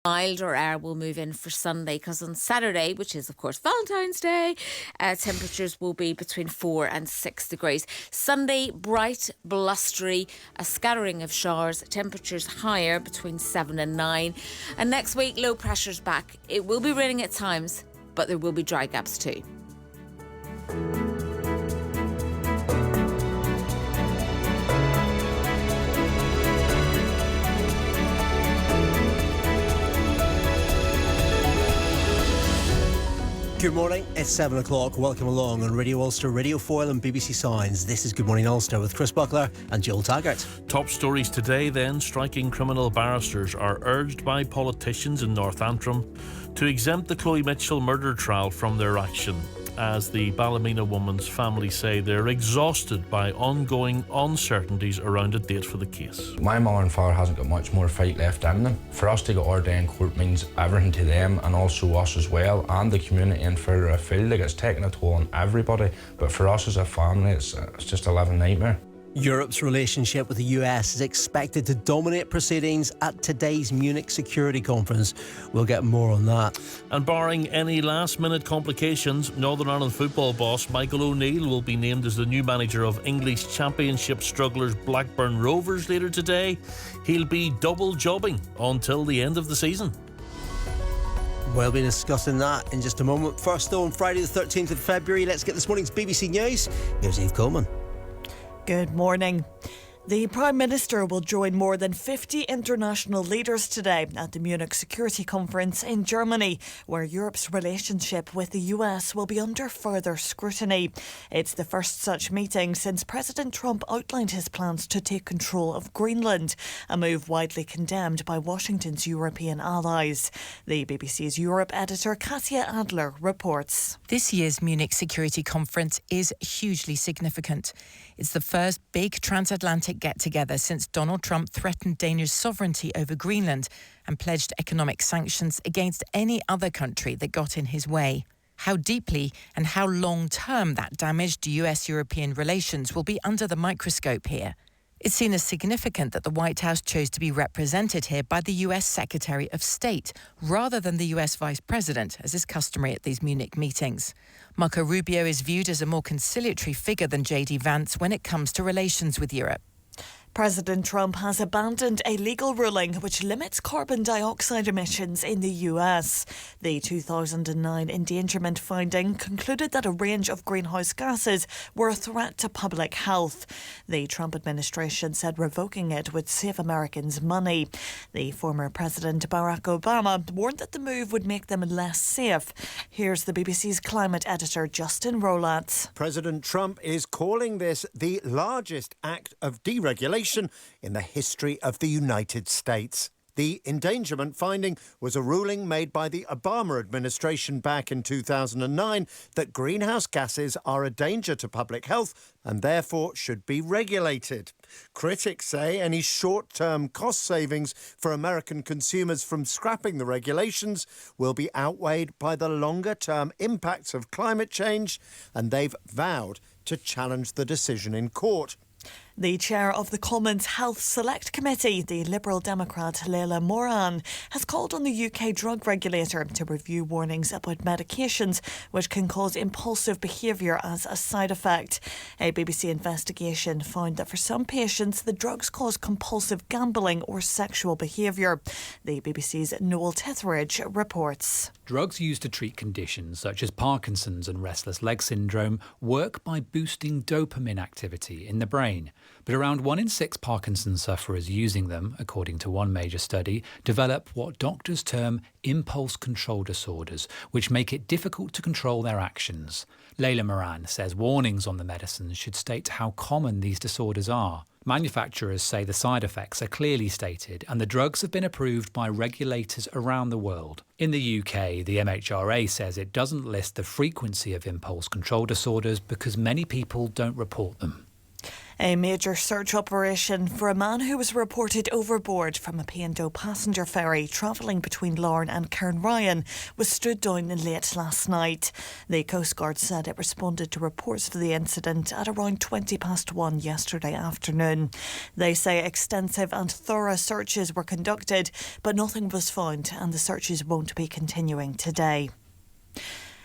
Milder air will move in for Sunday because on Saturday, which is of course Valentine's Day, temperatures will be between 4 and 6 degrees. Sunday, bright, blustery, a scattering of showers, temperatures higher between 7 and 9. And next week, low pressure's back. It will be raining at times, but there will be dry gaps too. Good morning, it's 7 o'clock. Welcome along on Radio Ulster, Radio Foyle and BBC Sounds. This is Good Morning Ulster with Chris Buckler and Jill Taggart. Top stories today then. Striking criminal barristers are urged by politicians in North Antrim to exempt the Chloe Mitchell murder trial from their action, as the Ballymena woman's family say they're exhausted by ongoing uncertainties around a date for the case. My mother and father hasn't got much more fight left in them. For us to get our day in court means everything to them and also us as well, and the community, and further afield. Like, it's taking a toll on everybody, but for us as a family it's just a living nightmare. Europe's relationship with the US is expected to dominate proceedings at today's Munich Security Conference. We'll get more on that. And barring any last-minute complications, Northern Ireland football boss Michael O'Neill will be named as the new manager of English Championship strugglers Blackburn Rovers later today. He'll be double jobbing until the end of the season. We'll be discussing that in just a moment. First though, on Friday the 13th of February, let's get this morning's BBC News. Here's Eve Coleman. Good morning. The Prime Minister will join more than 50 international leaders today at the Munich Security Conference in Germany, where Europe's relationship with the US will be under further scrutiny. It's the first such meeting since President Trump outlined his plans to take control of Greenland, a move widely condemned by Washington's European allies. The BBC's Europe editor Kasia Adler reports. This year's Munich Security Conference is hugely significant. It's the first big transatlantic get-together since Donald Trump threatened Danish sovereignty over Greenland and pledged economic sanctions against any other country that got in his way. How deeply and how long-term that damaged US-European relations will be under the microscope here. It's seen as significant that the White House chose to be represented here by the US Secretary of State rather than the US Vice President, as is customary at these Munich meetings. Marco Rubio is viewed as a more conciliatory figure than J.D. Vance when it comes to relations with Europe. President Trump has abandoned a legal ruling which limits carbon dioxide emissions in the US. The 2009 endangerment finding concluded that a range of greenhouse gases were a threat to public health. The Trump administration said revoking it would save Americans money. The former President Barack Obama warned that the move would make them less safe. Here's the BBC's climate editor Justin Rolatz. President Trump is calling this the largest act of deregulation in the history of the United States. The endangerment finding was a ruling made by the Obama administration back in 2009 that greenhouse gases are a danger to public health and therefore should be regulated. Critics say any short-term cost savings for American consumers from scrapping the regulations will be outweighed by the longer-term impacts of climate change, and they've vowed to challenge the decision in court. The chair of the Commons Health Select Committee, the Liberal Democrat Leila Moran, has called on the UK drug regulator to review warnings about medications which can cause impulsive behaviour as a side effect. A BBC investigation found that for some patients, the drugs cause compulsive gambling or sexual behaviour. The BBC's Noel Tetheridge reports. Drugs used to treat conditions such as Parkinson's and restless leg syndrome work by boosting dopamine activity in the brain. But around 1 in 6 Parkinson's sufferers using them, according to one major study, develop what doctors term impulse control disorders, which make it difficult to control their actions. Leila Moran says warnings on the medicines should state how common these disorders are. Manufacturers say the side effects are clearly stated and the drugs have been approved by regulators around the world. In the UK, the MHRA says it doesn't list the frequency of impulse control disorders because many people don't report them. A major search operation for a man who was reported overboard from a P&O passenger ferry travelling between Larne and Cairnryan was stood down late last night. The Coast Guard said it responded to reports of the incident at around 1:20 yesterday afternoon. They say extensive and thorough searches were conducted, but nothing was found, and the searches won't be continuing today.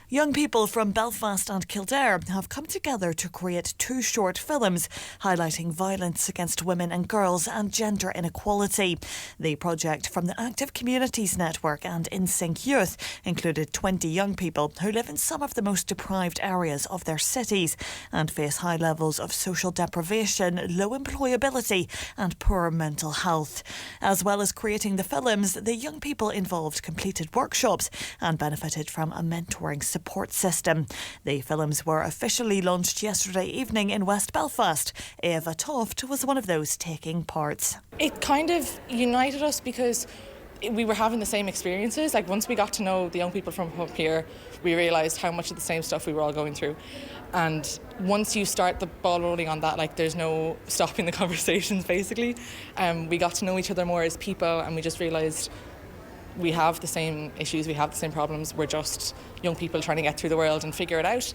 Young people from Belfast and Kildare have come together to create 2 short films highlighting violence against women and girls and gender inequality. The project from the Active Communities Network and InSync Youth included 20 young people who live in some of the most deprived areas of their cities and face high levels of social deprivation, low employability and poor mental health. As well as creating the films, the young people involved completed workshops and benefited from a mentoring support system. The films were officially launched yesterday evening in West Belfast. Eva Toft was one of those taking part. It kind of united us because we were having the same experiences. Like, once we got to know the young people from up here, we realised how much of the same stuff we were all going through. And once you start the ball rolling on that, like, there's no stopping the conversations, basically. We got to know each other more as people, and we just realised we have the same issues, we have the same problems. We're just young people trying to get through the world and figure it out.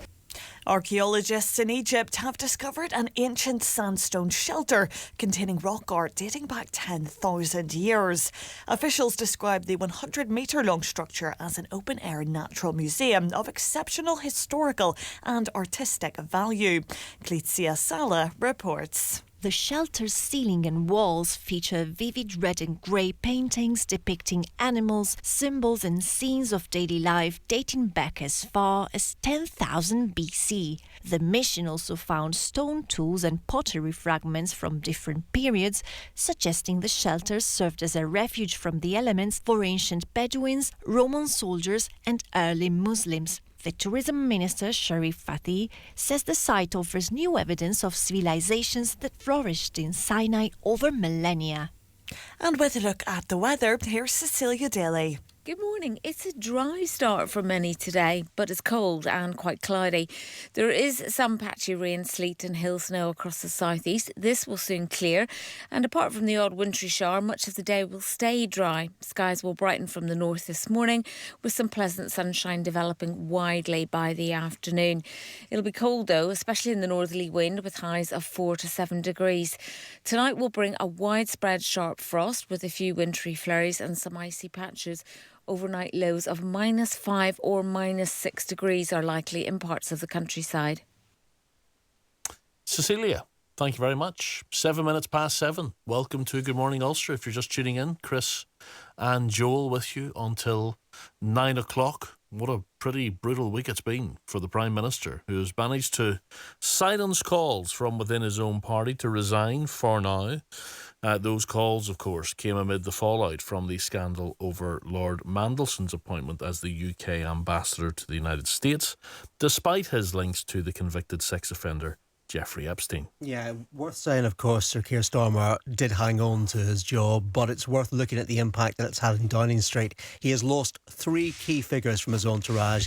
Archaeologists in Egypt have discovered an ancient sandstone shelter containing rock art dating back 10,000 years. Officials describe the 100-metre-long structure as an open-air natural museum of exceptional historical and artistic value. Cletzia Sala reports. The shelter's ceiling and walls feature vivid red and grey paintings depicting animals, symbols and scenes of daily life dating back as far as 10,000 BC. The mission also found stone tools and pottery fragments from different periods, suggesting the shelter served as a refuge from the elements for ancient Bedouins, Roman soldiers and early Muslims. The tourism minister, Sharif Fatih, says the site offers new evidence of civilizations that flourished in Sinai over millennia. And with a look at the weather, here's Cecilia Daly. Good morning. It's a dry start for many today, but it's cold and quite cloudy. There is some patchy rain, sleet and hill snow across the southeast. This will soon clear, and apart from the odd wintry shower, much of the day will stay dry. Skies will brighten from the north this morning, with some pleasant sunshine developing widely by the afternoon. It'll be cold though, especially in the northerly wind, with highs of 4 to 7 degrees. Tonight will bring a widespread sharp frost with a few wintry flurries and some icy patches. Overnight lows of -5 or -6 degrees are likely in parts of the countryside. Cecilia, thank you very much. 7 minutes past 7. Welcome to Good Morning Ulster. If you're just tuning in, Chris and Joel with you until 9 o'clock. What a pretty brutal week it's been for the Prime Minister, who has managed to silence calls from within his own party to resign for now. Those calls, of course, came amid the fallout from the scandal over Lord Mandelson's appointment as the UK ambassador to the United States, despite his links to the convicted sex offender Jeffrey Epstein. Yeah, worth saying, of course, Sir Keir Starmer did hang on to his job, but it's worth looking at the impact that it's had in Downing Street. He has lost 3 key figures from his entourage